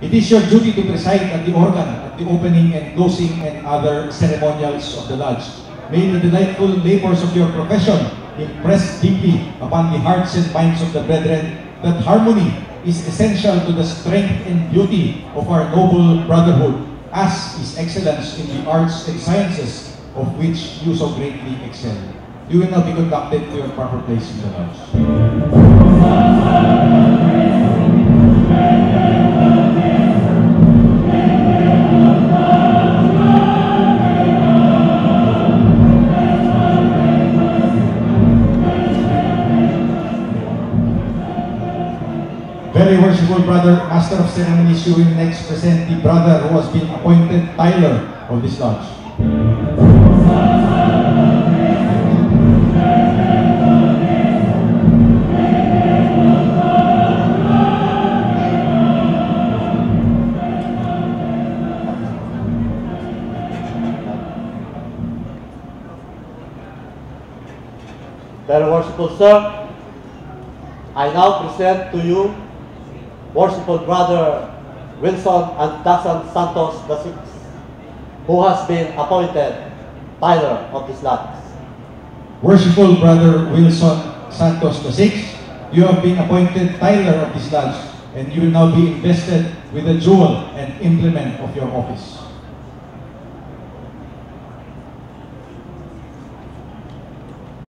It is your duty to preside at the organ at the opening and closing and other ceremonials of the lodge. May the delightful labors of your profession impress deeply upon the hearts and minds of the brethren that harmony is essential to the strength and beauty of our noble brotherhood, as is excellence in the arts and sciences of which you so greatly excel. You will now be conducted to your proper place in the lodge. Very worshipful brother, Master of Ceremonies, you will next present the brother who has been appointed Tyler of this lodge. Very worshipful sir, I now present to you worshipful brother Wilson and Dasan Santos VI, who has been appointed Tyler of this lodge. Worshipful brother Wilson Santos VI, you have been appointed Tyler of this lodge, and you will now be invested with the jewel and implement of your office.